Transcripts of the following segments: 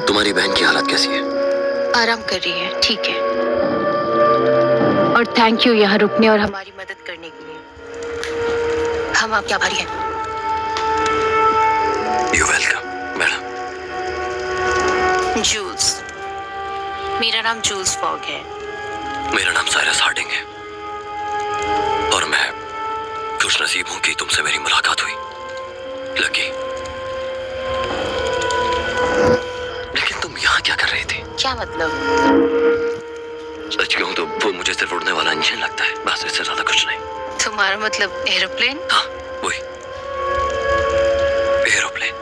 तुम्हारी बहन की हालत कैसी है? आराम कर रही है, ठीक है। और थैंक यू यहाँ रुकने और हमारी मदद करने के लिए। हम आपके आभारी हैं। You welcome madam. जूल्स, मेरा नाम जूल्स फॉग है। मेरा नाम साइरस हार्डिंग है और मैं खुशनसीब हूँ कि तुमसे मेरी मुलाकात हुई, लकी। लेकिन तुम यहाँ क्या कर रही थी? क्या मतलब? सच कहूँ तो वो मुझे सिर्फ उड़ने वाला इंजन लगता है, बस, इससे ज्यादा कुछ नहीं। तुम्हारा मतलब एरोप्लेन? हाँ, वही एरोप्लेन।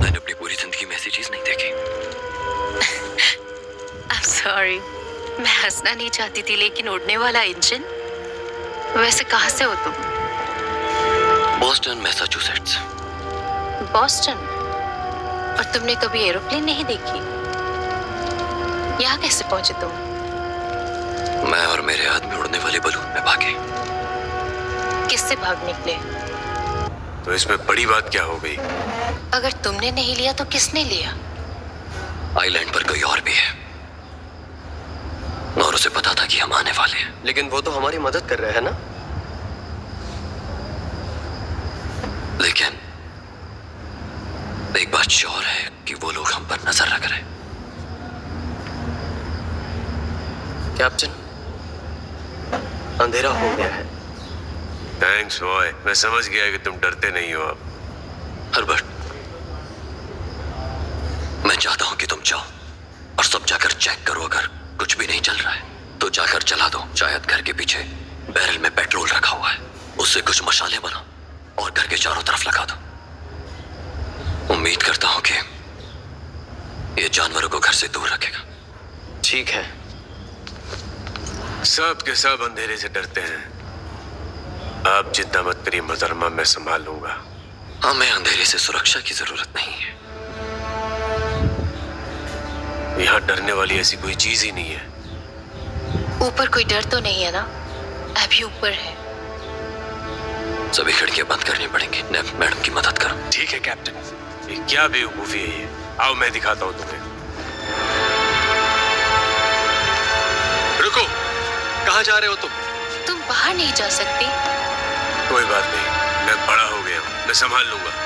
मैंने अपनी पूरी जिंदगी में ऐसी चीज नहीं देखी। I'm sorry, मैं हंसना नहीं चाहती थी, लेकिन उड़ने वाला इंजन? वैसे कहाँ से हो तुम? Boston, Massachusetts. बॉस्टन? और तुमने कभी एरोप्लेन नहीं देखी? यहाँ कैसे पहुंचे तुम? मैं और मेरे आदमी उड़ने वाले बलून में भागे। किससे भाग निकले? तो इसमें बड़ी बात क्या हो गई? अगर तुमने नहीं लिया तो किसने लिया? आइलैंड पर कोई और भी है और उसे पता था कि हम आने वाले हैं। लेकिन वो तो हमारी मदद कर रहे हैं ना? लेकिन एक बात श्योर है कि वो लोग हम पर नजर रख रहे हैं। कैप्टन, अंधेरा हो गया है। थैंक्स बॉय, मैं समझ गया कि तुम डरते नहीं हो अब। हर्बर्ट, मैं चाहता हूं कि तुम जाओ और सब जाकर चेक करो। अगर कुछ भी नहीं चल रहा है तो जाकर चला दो। शायद घर के पीछे बैरल में पेट्रोल रखा हुआ है, उससे कुछ मशाले बनाओ और घर के चारों तरफ लगा दो। उम्मीद करता हूं कि ये जानवरों को घर से दूर रखेगा। ठीक है। सब के सब अंधेरे से डरते हैं। आप चिंता मत करिए मोहतरमा, मैं संभाल लूंगा। हमें अंधेरे से सुरक्षा की जरूरत नहीं है। यहाँ डरने वाली ऐसी कोई चीज ही नहीं है। ऊपर कोई डर तो नहीं है ना? अभी ऊपर है। सभी खिड़कियां बंद करनी पड़ेंगी। मैडम की मदद करो। ठीक है कैप्टन। ये क्या बेवकूफी है ये? आओ मैं दिखाता हूँ तुम्हें। रुको, कहाँ जा रहे हो तुम? तुम बाहर नहीं जा सकती। कोई बात नहीं, मैं बड़ा हो गया हूँ, मैं संभाल लूंगा।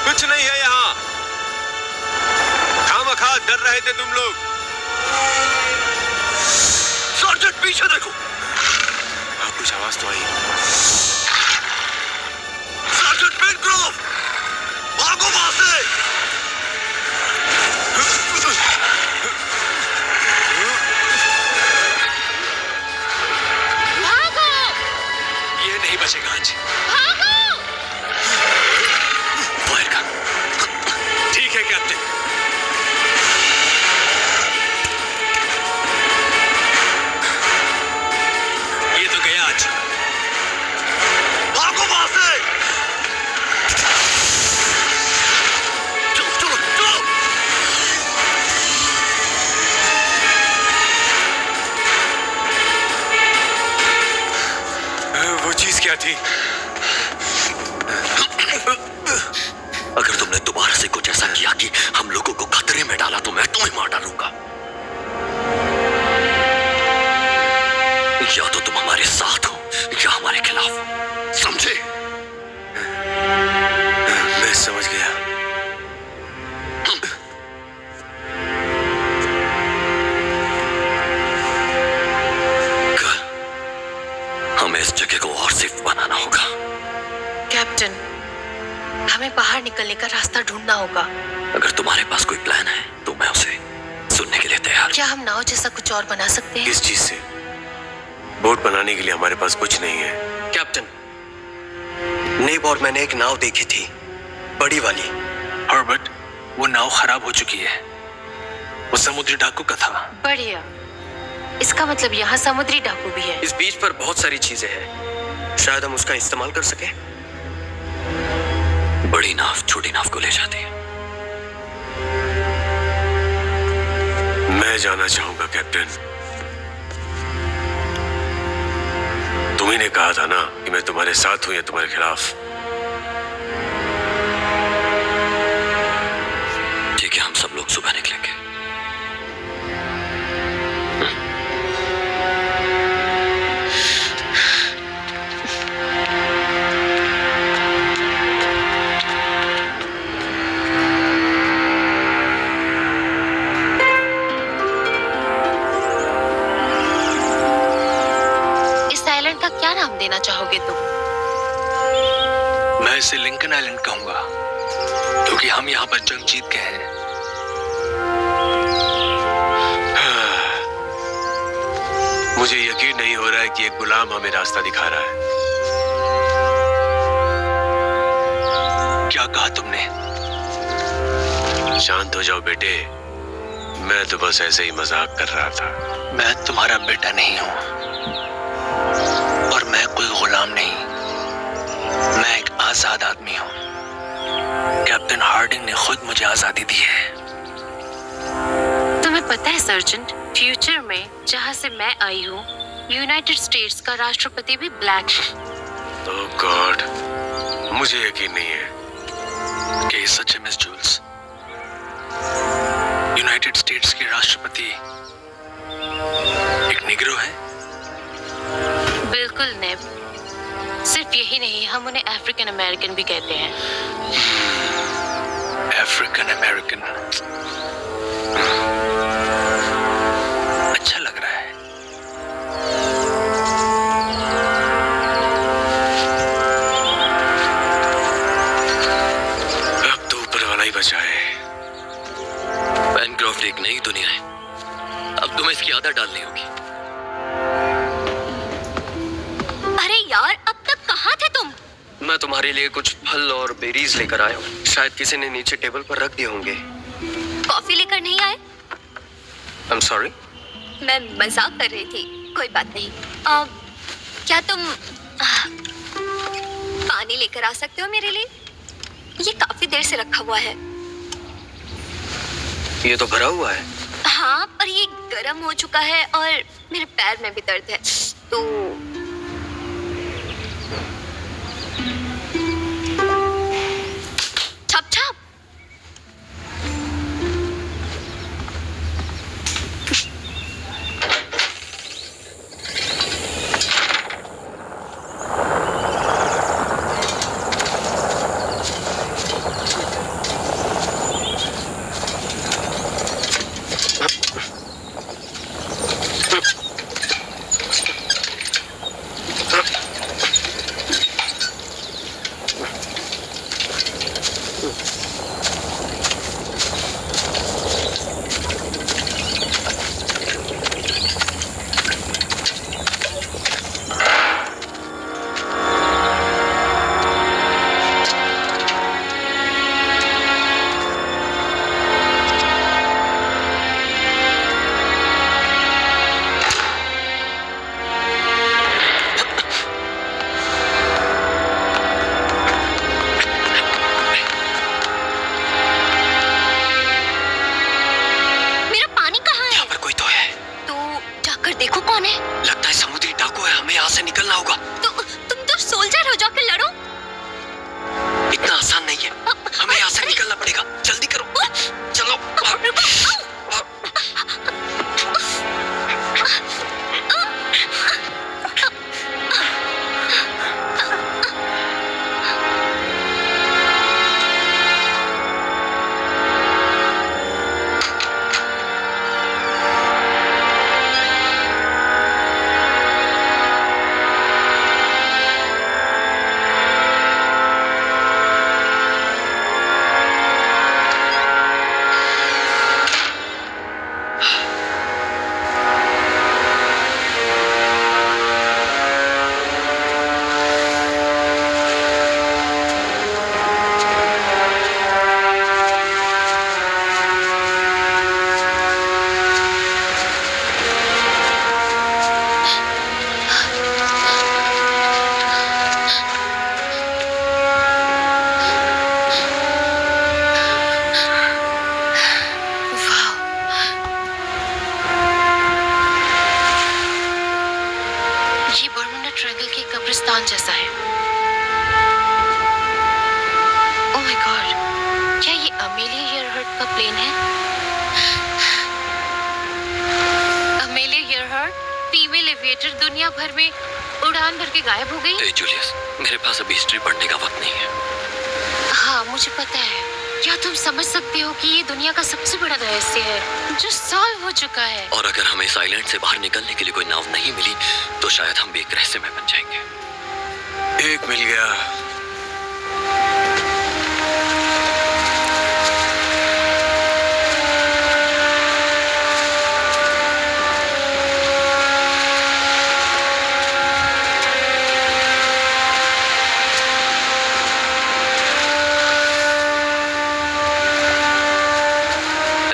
कुछ नहीं है यहाँ। खामखा डर रहे थे तुम लोग। सार्जेंट, पीछे देखो। कुछ आवाज तो आई। सार्जेंट पेनक्रोव, भागो वहां से। भागो! ये नहीं बचेगा आज। भागो! फायर कर। ठीक है कैप्टन। ये तो गया आज। भागो वहां से। चलो चलो चलो। वो चीज क्या थी? अगर तुमने दोबारा से कुछ ऐसा किया कि हम लोगों को खतरे में डाला तो मैं तुम्हें मार डालूंगा। या तो तुम हमारे साथ हो या हमारे खिलाफ, समझे? मैं समझ गया। कल हमें इस जगह को और सेफ बनाना होगा। कैप्टन, हमें बाहर निकलने का रास्ता ढूंढना होगा। अगर तुम्हारे पास कोई प्लान है तो मैं उसे सुनने के लिए तैयार क्या हम नाव जैसा कुछ और बना सकते हैं? किस चीज से? बोट बनाने के लिए हमारे पास कुछ नहीं है। कैप्टन, नेब और मैंने एक नाव देखी थी, बड़ी वाली। हर्बर्ट, वो नाव खराब हो चुकी है। वो समुद्री डाकू का था। बढ़िया, इसका मतलब यहाँ समुद्री डाकू भी है। इस बीच पर बहुत सारी चीजें हैं, शायद हम उसका इस्तेमाल कर सकें। बड़ी नाव छोटी नाव को ले जाती है। मैं जाना चाहूंगा कैप्टन। तुम्ही ने कहा था ना कि मैं तुम्हारे साथ हूं या तुम्हारे खिलाफ। ठीक है, हम सब लोग सुबह निकलेंगे। का क्या नाम देना चाहोगे तुम? मैं इसे लिंकन आइलैंड कहूंगा, क्योंकि हम यहाँ पर जंग जीत गए हैं। मुझे यकीन नहीं हो रहा है कि एक गुलाम हमें रास्ता दिखा रहा है। क्या कहा तुमने? शांत हो जाओ बेटे, मैं तो बस ऐसे ही मजाक कर रहा था। मैं तुम्हारा बेटा नहीं हूं और मैं कोई गुलाम नहीं, मैं एक आजाद आदमी हूं। कैप्टन हार्डिंग ने खुद मुझे आजादी दी है। तुम्हें पता है सर्जेंट, फ्यूचर में जहाँ से मैं आई हूँ, यूनाइटेड स्टेट्स का राष्ट्रपति भी ब्लैक है। ओह गॉड, मुझे यकीन नहीं है कि ये सच है मिस जूल्स। यूनाइटेड स्टेट्स के राष्ट्रपति एक निग्रो है। बिल्कुल नेब, सिर्फ यही नहीं, हम उन्हें अफ्रीकन अमेरिकन भी कहते हैं। अफ्रीकन अमेरिकन, अच्छा लग रहा है। अब तो ऊपर वाला ही बचा है। पेनक्रॉफ्ट एक नई दुनिया है, अब तुम्हें इसकी आदत डालनी होगी। अरे यार, अब तक कहाँ थे तुम? मैं तुम्हारे लिए कुछ फल और बेरीज लेकर आया हूँ, शायद किसी ने नीचे टेबल पर रख दिए होंगे। कॉफी लेकर नहीं आए? I'm sorry? मैं मजाक कर रही थी, कोई बात नहीं। क्या तुम पानी लेकर आ सकते हो मेरे लिए? ये काफी देर से रखा हुआ है। ये तो भरा हुआ है। हाँ, पर ये गर्म हो चुका है और मेरे पैर में भी दर्द है, तो छप छप। क्रिएटर दुनिया भर में उड़ान भर के गायब हो गई। ए जूलियस, मेरे पास अभी हिस्ट्री पढ़ने का वक्त नहीं है। हाँ मुझे पता है। क्या तुम समझ सकते हो कि ये दुनिया का सबसे बड़ा रहस्य है जो सॉल्व हो चुका है? और अगर हमें इस आइलैंड से बाहर निकलने के लिए कोई नाव नहीं मिली तो शायद हम भी एक रहस्य में बन जाएंगे। एक मिल गया।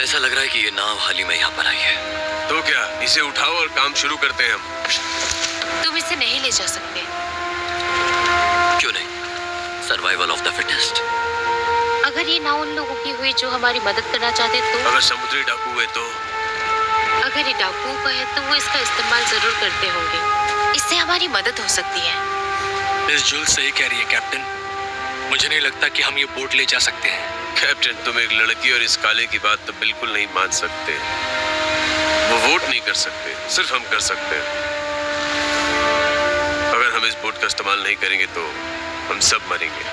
ऐसा लग रहा है कि ये नाव हाल ही में यहाँ पर आई है। तो क्या, इसे उठाओ और काम शुरू करते हैं हम। तुम इसे नहीं ले जा सकते। क्यों नहीं? Survival of the fittest. अगर ये नाव उन लोगों की हुई जो हमारी मदद करना चाहते तो? अगर समुद्री डाकू है तो? अगर ये डाकुओं का है तो वो इसका इस्तेमाल जरूर करते होंगे। इससे हमारी मदद हो सकती है। मिस जूल सही कह रही है कैप्टन। मुझे नहीं लगता कि हम ये बोट ले जा सकते हैं। कैप्टन, तुम एक लड़की और इस काले की बात तो बिल्कुल नहीं मान सकते। वो वोट नहीं कर सकते, सिर्फ हम कर सकते हैं। अगर हम इस बोट का इस्तेमाल नहीं करेंगे तो हम सब मरेंगे।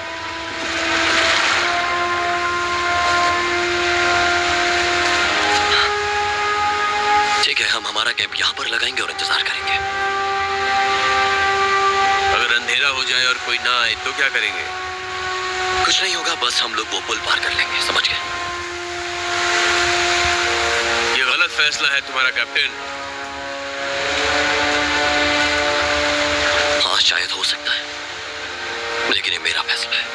ठीक है, हम हमारा कैंप यहाँ पर लगाएंगे और इंतजार करेंगे। अगर अंधेरा हो जाए और कोई ना आए तो क्या करेंगे? कुछ नहीं होगा, बस हम लोग वो पुल पार कर लेंगे, समझ गए? ये गलत फैसला है तुम्हारा कैप्टन। हाँ शायद हो सकता है, लेकिन ये मेरा फैसला है।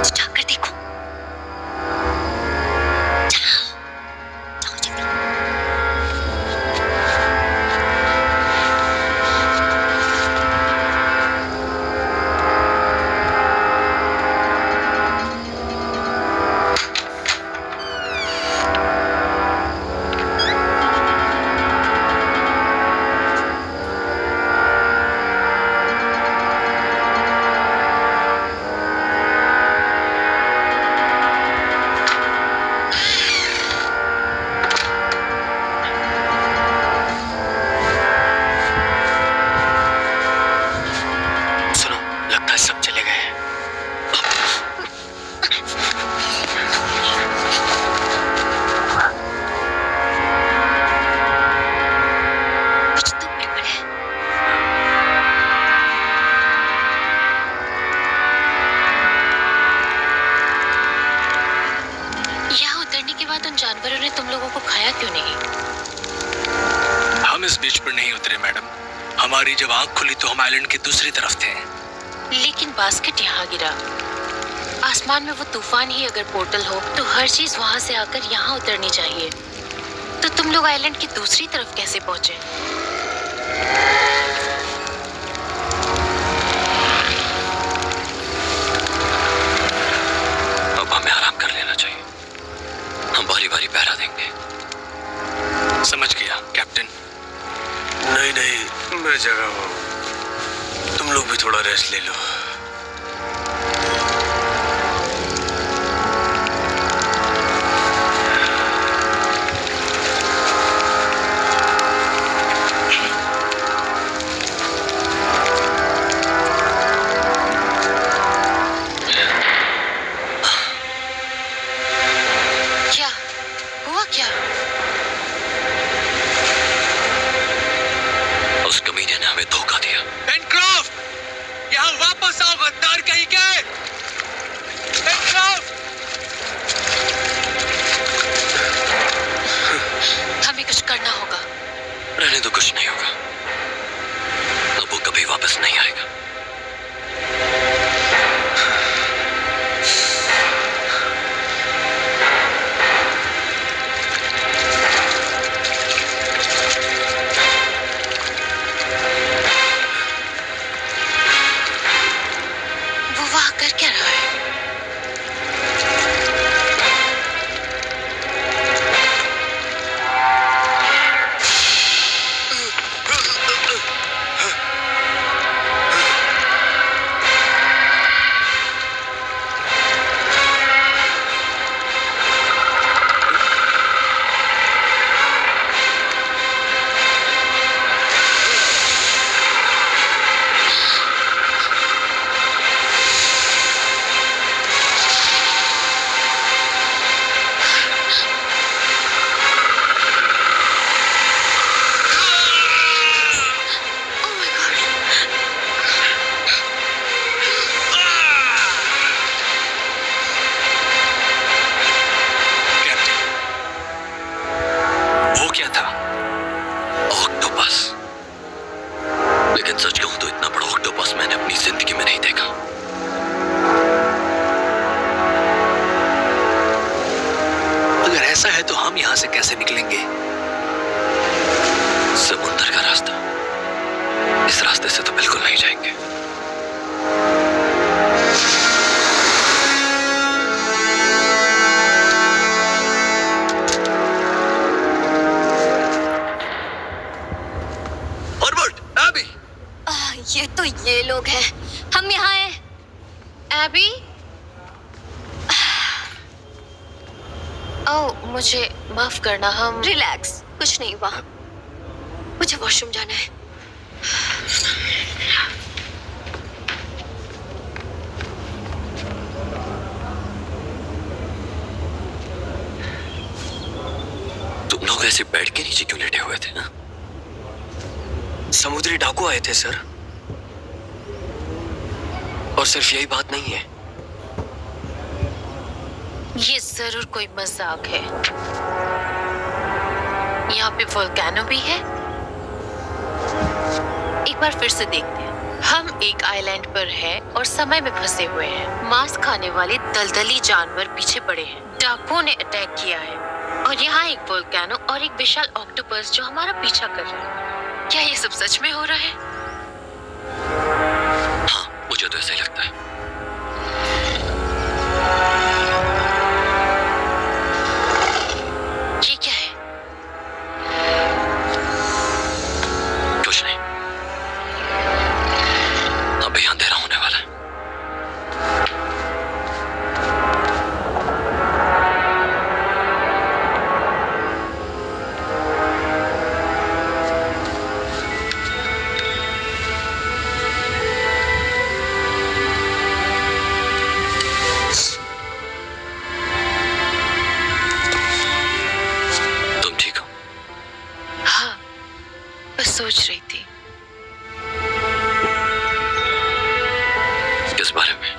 जाकर देखो। चलो, जाओ जल्दी। सुनो, लगता है सब चले गए। कुछ तो गड़बड़ है। यहाँ उतरने के बाद उन जानवरों ने तुम लोगों को खाया क्यों नहीं? हम इस बीच पर नहीं उतरे मैडम। हमारी जब आंख खुली तो हम आइलैंड की दूसरी तरफ थे। लेकिन बास्केट यहाँ गिरा। आसमान में वो तूफान ही अगर पोर्टल हो तो हर चीज वहां से आकर यहाँ उतरनी चाहिए। तो तुम लोग आइलैंड की दूसरी तरफ कैसे पहुंचे? अब हमें आराम कर लेना चाहिए, हम बारी बारी पहरा देंगे। समझ गया कैप्टन। नहीं नहीं, मैं जगा हुआ हूं। तुम लोग भी थोड़ा रेस्ट ले लो। क्या हुआ क्या? उस कमीने ने हमें धोखा दिया। पेनक्रॉफ्ट, यहाँ वापस आओ गद्दार कहीं के। पेनक्रॉफ्ट! हमें कुछ करना होगा। रहने तो कुछ नहीं होगा, अब वो कभी वापस नहीं आएगा। वो वहां कर क्या रहा है? लेकिन सच कहूं तो इतना बड़ा ऑक्टोपस मैंने अपनी जिंदगी में नहीं देखा। अगर ऐसा है तो हम यहां से कैसे निकलेंगे? समुंदर का रास्ता, इस रास्ते से तो बिल्कुल नहीं जाएंगे। ये तो ये लोग हैं। हम यहाँ हैं। एबी? ओह, मुझे माफ करना, हम... रिलैक्स, कुछ नहीं हुआ। मुझे वॉशरूम जाना है। तुम लोग ऐसे बेड के नीचे क्यों लेटे हुए थे? हा? समुद्री डाकू आए थे सर। और सिर्फ यही बात नहीं है, ये जरूर कोई मजाक है। यहाँ पे वोल्केनो भी है। एक बार फिर से देखते हैं। हम एक आइलैंड पर हैं और समय में फंसे हुए हैं। मांस खाने वाले दलदली जानवर पीछे पड़े हैं। डाकुओं ने अटैक किया है और यहाँ एक वोल्केनो और एक विशाल ऑक्टोपस जो हमारा पीछा कर रहा है। क्या ये सब सच में हो रहा है? हाँ, मुझे तो ऐसा ही लगता है। ये क्या है? कुछ नहीं, अभी अंधेरा होने वाला है। सोच रही थी। किस बारे में?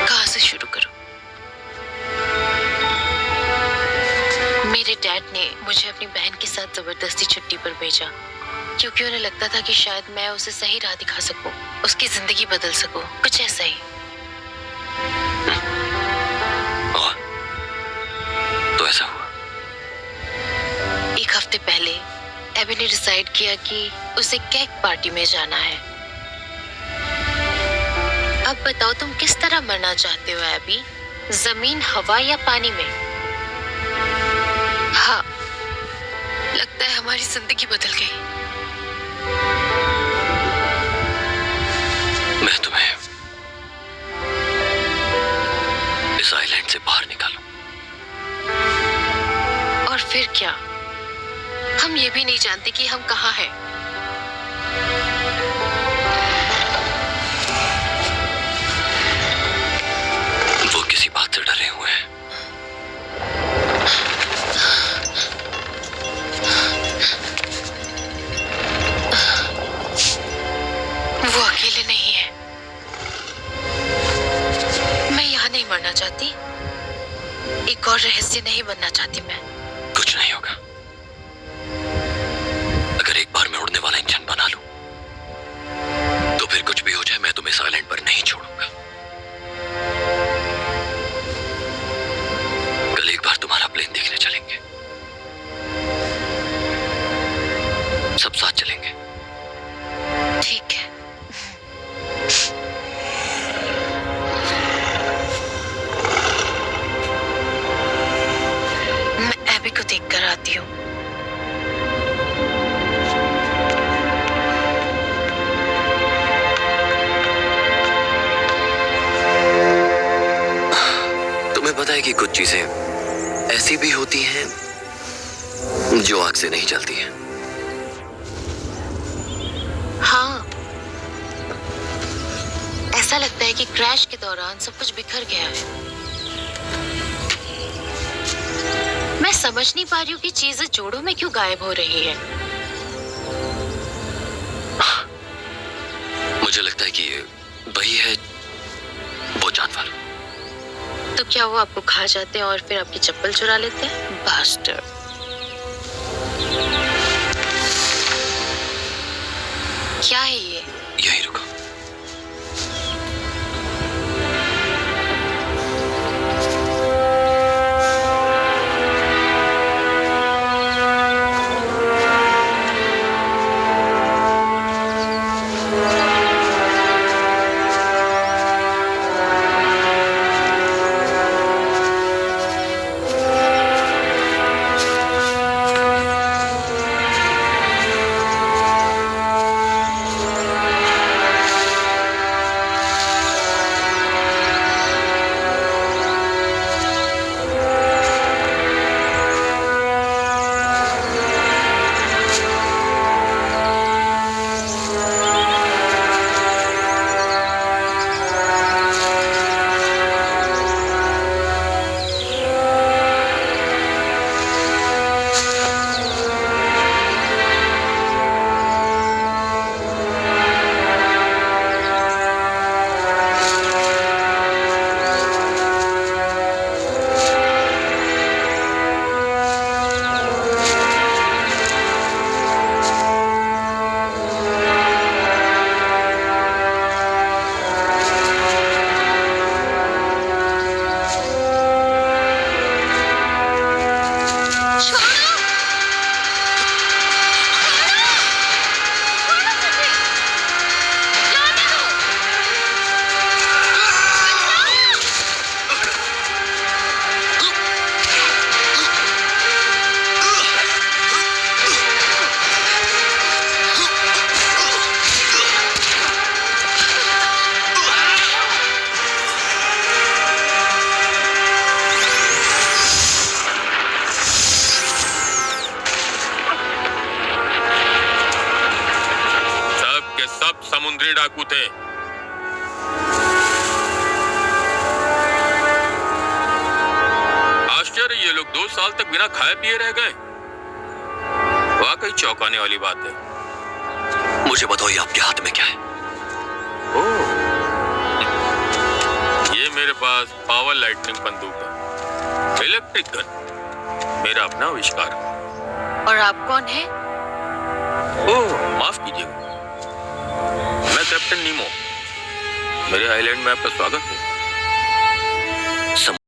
कहाँ से शुरू करूं? मेरे डैड ने मुझे अपनी बहन के साथ जबरदस्ती छुट्टी पर भेजा क्योंकि उन्हें लगता था कि शायद मैं उसे सही राह दिखा सकूं, उसकी जिंदगी बदल सकूं, कुछ ऐसा ही। तो ऐसा हुआ? एक हफ्ते पहले एबी ने डिसाइड किया कि उसे केक पार्टी में जाना है। अब बताओ तुम किस तरह मरना चाहते हो एबी? जमीन, हवा या पानी में? हाँ, लगता है हमारी जिंदगी बदल गई। मैं तुम्हें इस आइलैंड से बाहर निकालूं। और फिर क्या? हम ये भी नहीं जानते कि हम कहाँ हैं। वो किसी बात से डरे हुए हैं। वो अकेले नहीं है। मैं यहाँ नहीं मरना चाहती। एक और रहस्य नहीं बनना चाहती मैं। कुछ नहीं होगा। अगर एक बार मैं उड़ने वाला इंजन बना लूं, तो फिर कुछ भी हो जाए मैं तुम्हें इस आइलैंड पर नहीं छोड़ूंगा। कल एक बार तुम्हारा प्लेन देखने चलेंगे, सब साथ चलेंगे। ठीक है। मैं एबी को देख कर आती हूँ। तुम्हें पता है कि कुछ चीजें ऐसी भी होती हैं जो आग से नहीं जलती हैं। हाँ, ऐसा लगता है कि क्रैश के दौरान सब कुछ बिखर गया है। मैं समझ नहीं पा रही हूँ कि चीजें जोड़ों में क्यों गायब हो रही है। मुझे लगता है कि ये वही है, वो जानवर तो क्या वो आपको खा जाते हैं और फिर आपकी चप्पल चुरा लेते हैं? बास्टर्ड। क्या है ये? यही रुको। सब समुद्री डाकू थे। आश्चर्य, ये लोग 2 साल तक बिना खाए पिए रह गए। वाकई चौंकाने वाली बात है। मुझे बताओ, ये आपके हाथ में क्या है? ओह, ये मेरे पास पावर लाइटनिंग बंदूक है, इलेक्ट्रिक गन, मेरा अपना आविष्कार। और आप कौन है? ओह, माफ कीजिएगा, मैं कैप्टन नीमो। मेरे आइलैंड में आपका स्वागत है।